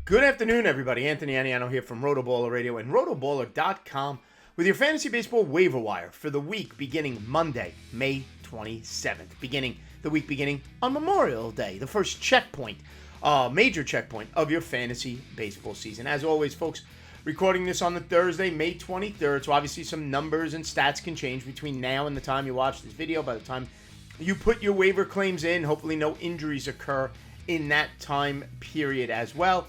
Good afternoon, everybody. Anthony Aniano here from RotoBaller Radio and rotoballer.com with your fantasy baseball waiver wire for the week beginning Monday, May 27th. The week beginning on Memorial Day, the first checkpoint, major checkpoint of your fantasy baseball season. As always, folks, recording this on the Thursday, May 23rd, so obviously some numbers and stats can change between now and the time you watch this video. By the time you put your waiver claims in, hopefully no injuries occur in that time period as well.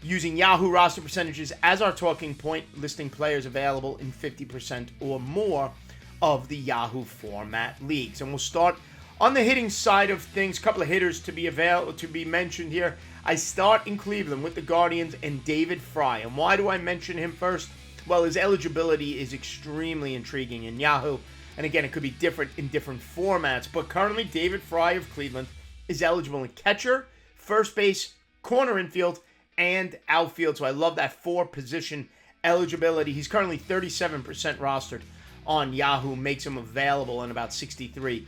Using Yahoo roster percentages as our talking point, listing players available in 50% or more of the Yahoo format leagues. And we'll start on the hitting side of things. A couple of hitters to be mentioned here. I start in Cleveland with the Guardians and David Fry. And why do I mention him first? Well, his eligibility is extremely intriguing in Yahoo. And again, it could be different in different formats. But currently, David Fry of Cleveland is eligible in catcher, first base, corner infield, and outfield. So I love that 4-position eligibility. He's currently 37% rostered on Yahoo, makes him available in about 63%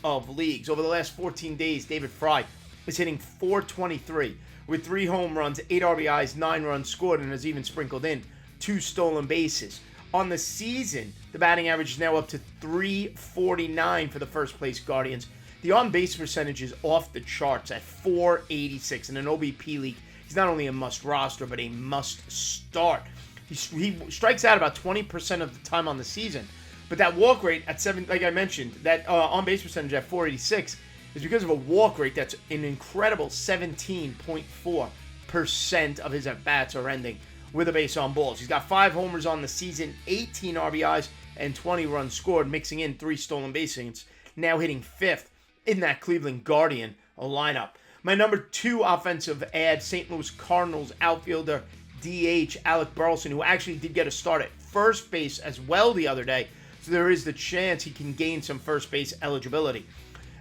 of leagues. Over the last 14 days, David Fry is hitting .423 with 3 home runs, 8 RBIs, 9 runs scored, and has even sprinkled in 2 stolen bases. On the season, the batting average is now up to .349 for the first place Guardians. The on-base percentage is off the charts at .486 in an OBP league. He's not only a must roster, but a must start. He strikes out about 20% of the time on the season. But that walk rate at 7, like I mentioned, that on-base percentage at .486 is because of a walk rate that's an incredible 17.4% of his at-bats are ending with a base on balls. He's got 5 homers on the season, 18 RBIs, and 20 runs scored, mixing in 3 stolen bases. Now hitting 5th in that Cleveland Guardian lineup. My number 2 offensive ad, St. Louis Cardinals outfielder DH Alec Burleson, who actually did get a start at first base as well the other day. So there is the chance he can gain some first base eligibility.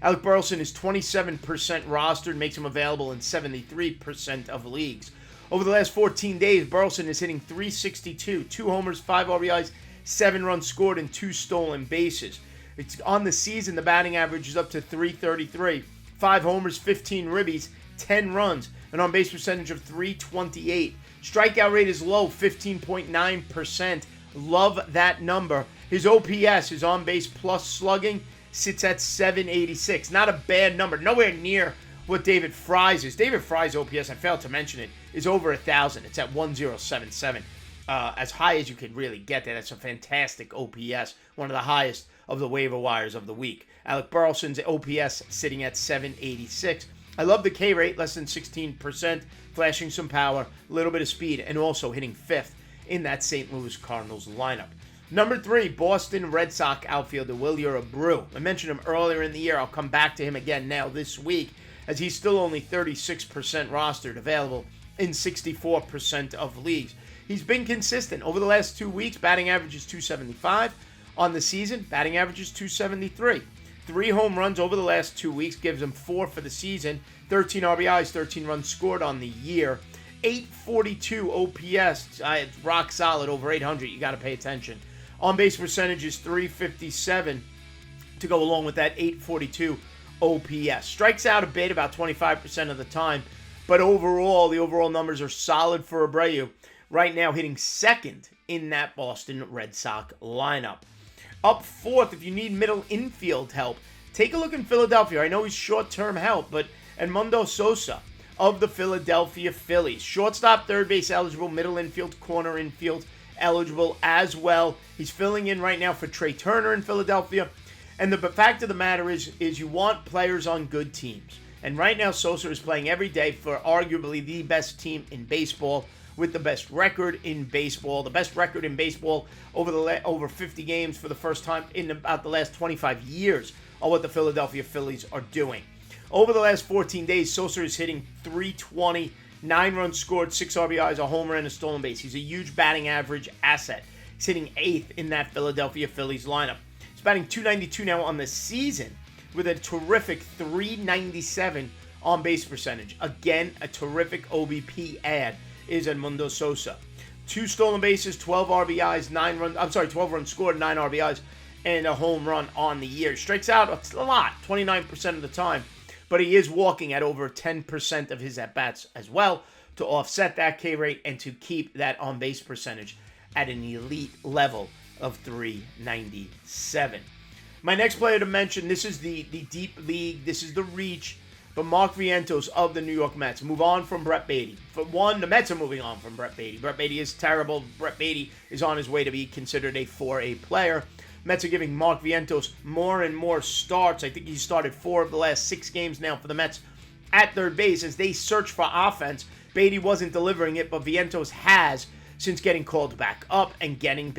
Alec Burleson is 27% rostered, makes him available in 73% of leagues. Over the last 14 days, Burleson is hitting .362, 2 homers, 5 RBIs, 7 runs scored, and 2 stolen bases. It's on the season, the batting average is up to .333. 5 homers, 15 ribbies, 10 runs, an on-base percentage of .328. Strikeout rate is low, 15.9%. Love that number. His OPS, his on-base plus slugging, sits at .786. Not a bad number. Nowhere near what David Fry's is. David Fry's OPS, I failed to mention it, is over 1,000. It's at 1,077. As high as you could really get there. That's a fantastic OPS. One of the highest of the waiver wires of the week. Alec Burleson's OPS sitting at .786. I love the K rate, less than 16%, flashing some power, a little bit of speed, and also hitting 5th in that St. Louis Cardinals lineup. Number 3, Boston Red Sox outfielder Wilyer Abreu. I mentioned him earlier in the year. I'll come back to him again now this week, as he's still only 36% rostered, available in 64% of leagues. He's been consistent. Over the last 2 weeks, batting average is .275. On the season, batting average is .273. 3 home runs over the last 2 weeks gives him 4 for the season. 13 RBIs, 13 runs scored on the year. 842 OPS. It's rock solid, over 800. You got to pay attention. On-base percentage is .357 to go along with that 842 OPS. Strikes out a bit, about 25% of the time. But overall, the overall numbers are solid for Abreu. Right now hitting 2nd in that Boston Red Sox lineup. Up 4th, if you need middle infield help, take a look in Philadelphia. I know he's short-term help, but Edmundo Sosa of the Philadelphia Phillies. Shortstop, third base eligible, middle infield, corner infield eligible as well. He's filling in right now for Trey Turner in Philadelphia. And the fact of the matter is you want players on good teams. And right now, Sosa is playing every day for arguably the best team in baseball, with the best record in baseball. The best record in baseball over 50 games for the first time in about the last 25 years on what the Philadelphia Phillies are doing. Over the last 14 days, Sosa is hitting .320, 9 runs scored, 6 RBIs, a homer, and a stolen base. He's a huge batting average asset. He's hitting 8th in that Philadelphia Phillies lineup. He's batting .292 now on the season with a terrific .397 on-base percentage. Again, a terrific OBP ad is Edmundo Sosa. 2 stolen bases, 12 RBIs, 12 runs scored, 9 RBIs, and a home run on the year. Strikes out a lot, 29% of the time, but he is walking at over 10% of his at-bats as well. to offset that K rate and to keep that on-base percentage at an elite level of 397. My next player to mention, this is the deep league, this is the reach, but Mark Vientos of the New York Mets. Move on from Brett Baty. For one, the Mets are moving on from Brett Baty. Brett Baty is terrible. Brett Baty is on his way to be considered a 4A player. Mets are giving Mark Vientos more and more starts. I think he's started 4 of the last 6 games now for the Mets at third base as they search for offense. Beatty wasn't delivering it, but Vientos has since getting called back up and getting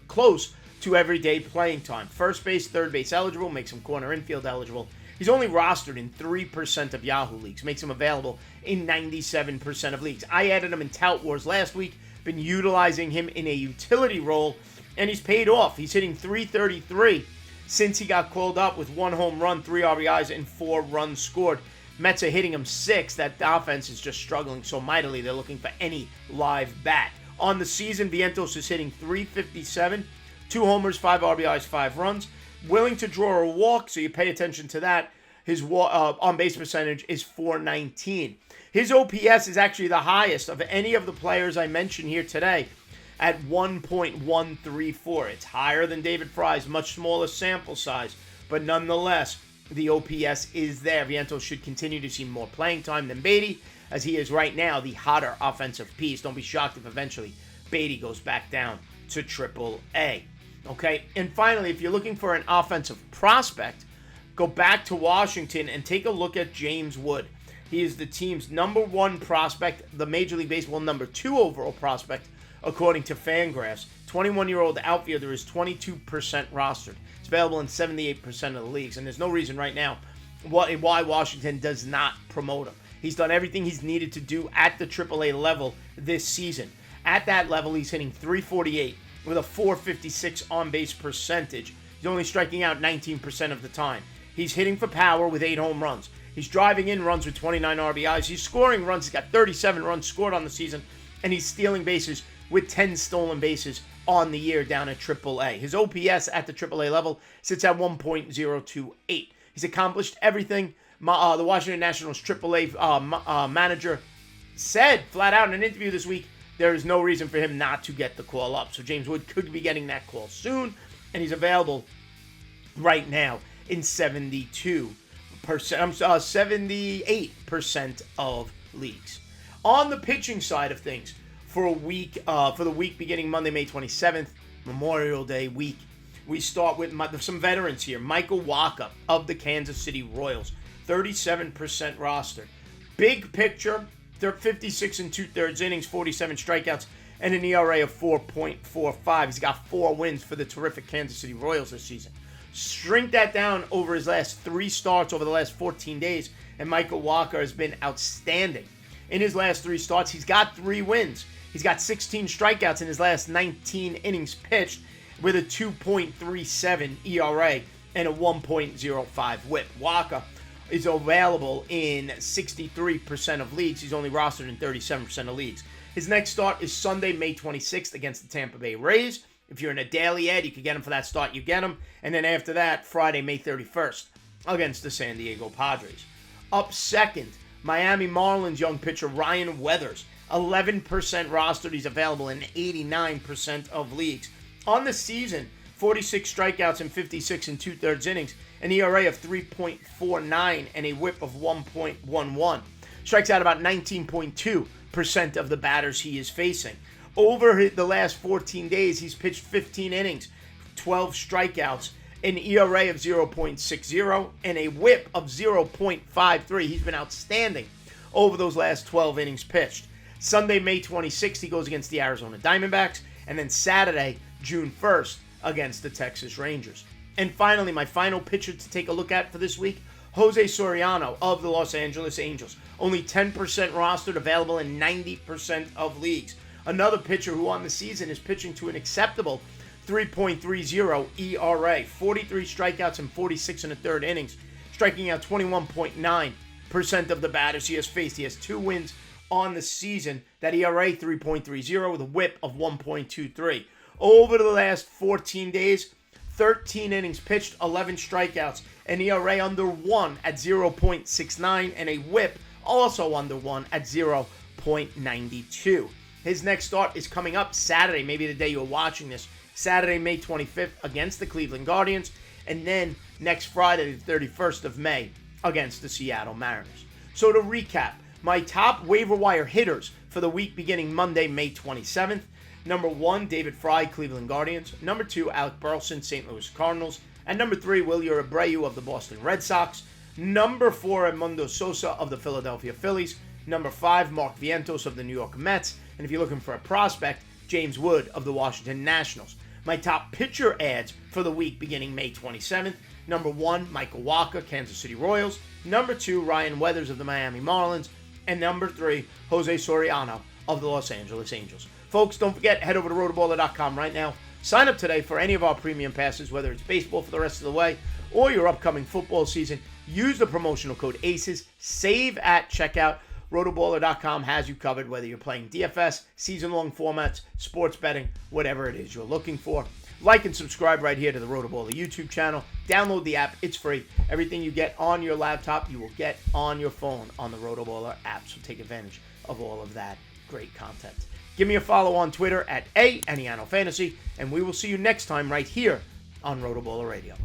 close to everyday playing time. First base, third base eligible, makes him corner infield eligible. He's only rostered in 3% of Yahoo leagues, makes him available in 97% of leagues. I added him in Tout Wars last week, been utilizing him in a utility role, and he's paid off. He's hitting .333 since he got called up with 1 home run, 3 RBIs, and 4 runs scored. Mets are hitting him 6. That offense is just struggling so mightily. They're looking for any live bat. On the season, Vientos is hitting .357, 2 homers, 5 RBIs, 5 runs. Willing to draw a walk, so you pay attention to that. His on-base percentage is .419. His OPS is actually the highest of any of the players I mentioned here today at 1.134. It's higher than David Fry's, much smaller sample size, but nonetheless, the OPS is there. Vientos should continue to see more playing time than Beatty, as he is right now the hotter offensive piece. Don't be shocked if eventually Beatty goes back down to AAA. Okay, and finally, if you're looking for an offensive prospect, go back to Washington and take a look at James Wood. He is the team's #1 prospect, the Major League Baseball #2 overall prospect, according to Fangraphs. 21-year-old outfielder is 22% rostered. It's available in 78% of the leagues, and there's no reason right now why Washington does not promote him. He's done everything he's needed to do at the AAA level this season. At that level, he's hitting .348 with a .456 on-base percentage. He's only striking out 19% of the time. He's hitting for power with 8 home runs. He's driving in runs with 29 RBIs. He's scoring runs. He's got 37 runs scored on the season, and he's stealing bases with 10 stolen bases on the year down at AAA. His OPS at the AAA level sits at 1.028. He's accomplished everything. The Washington Nationals AAA manager said flat out in an interview this week, there is no reason for him not to get the call up. So James Wood could be getting that call soon, and he's available right now in 78% of leagues. On the pitching side of things, for the week beginning Monday, May 27th, Memorial Day week, we start with some veterans here. Michael Wacha of the Kansas City Royals, 37% rostered. Big picture, they're 56 and 2/3 innings, 47 strikeouts, and an ERA of 4.45. He's got 4 wins for the terrific Kansas City Royals this season. Shrink that down over his last 3 starts over the last 14 days, and Michael Wacha has been outstanding. In his last 3 starts, he's got 3 wins. He's got 16 strikeouts in his last 19 innings pitched with a 2.37 ERA and a 1.05 whip. Wacha is available in 63% of leagues. He's only rostered in 37% of leagues. His next start is Sunday, May 26th against the Tampa Bay Rays. If you're in a daily ad, you can get him for that start, you get him. And then after that, Friday, May 31st against the San Diego Padres. Up second, Miami Marlins young pitcher Ryan Weathers, 11% rostered. He's available in 89% of leagues. On the season, 46 strikeouts in 56 and 2/3 innings, an ERA of 3.49 and a whip of 1.11. Strikes out about 19.2% of the batters he is facing. Over the last 14 days, he's pitched 15 innings, 12 strikeouts, an ERA of 0.60, and a whip of 0.53. He's been outstanding over those last 12 innings pitched. Sunday, May 26th, he goes against the Arizona Diamondbacks, and then Saturday, June 1st, against the Texas Rangers. And finally, my final pitcher to take a look at for this week, Jose Soriano of the Los Angeles Angels. Only 10% rostered, available in 90% of leagues. Another pitcher who on the season is pitching to an acceptable 3.30 ERA, 43 strikeouts in 46 1/3 innings, striking out 21.9% of the batters he has faced. He has 2 wins on the season. That ERA 3.30 with a whip of 1.23. Over the last 14 days, 13 innings pitched, 11 strikeouts, an ERA under 1 at 0.69, and a whip also under 1 at 0.69. 0.92. His next start is coming up Saturday, maybe the day you're watching this, Saturday, May 25th against the Cleveland Guardians, and then next Friday, the 31st of May, against the Seattle Mariners. So to recap, my top waiver wire hitters for the week beginning Monday, May 27th. Number 1, David Fry, Cleveland Guardians. Number 2, Alec Burleson, St. Louis Cardinals. And number 3, Wilyer Abreu of the Boston Red Sox. Number 4, Edmundo Sosa of the Philadelphia Phillies. Number 5, Mark Vientos of the New York Mets. And if you're looking for a prospect, James Wood of the Washington Nationals. My top pitcher adds for the week beginning May 27th. Number 1, Michael Wacha, Kansas City Royals. Number 2, Ryan Weathers of the Miami Marlins. And number 3, Jose Soriano of the Los Angeles Angels. Folks, don't forget, head over to rotoballer.com right now. Sign up today for any of our premium passes, whether it's baseball for the rest of the way or your upcoming football season. Use the promotional code ACES. Save at checkout. Rotoballer.com has you covered, whether you're playing DFS, season-long formats, sports betting, whatever it is you're looking for. Like and subscribe right here to the RotoBaller YouTube channel. Download the app. It's free. Everything you get on your laptop, you will get on your phone on the RotoBaller app. So take advantage of all of that great content. Give me a follow on Twitter at Aniano Fantasy, and we will see you next time right here on RotoBaller Radio.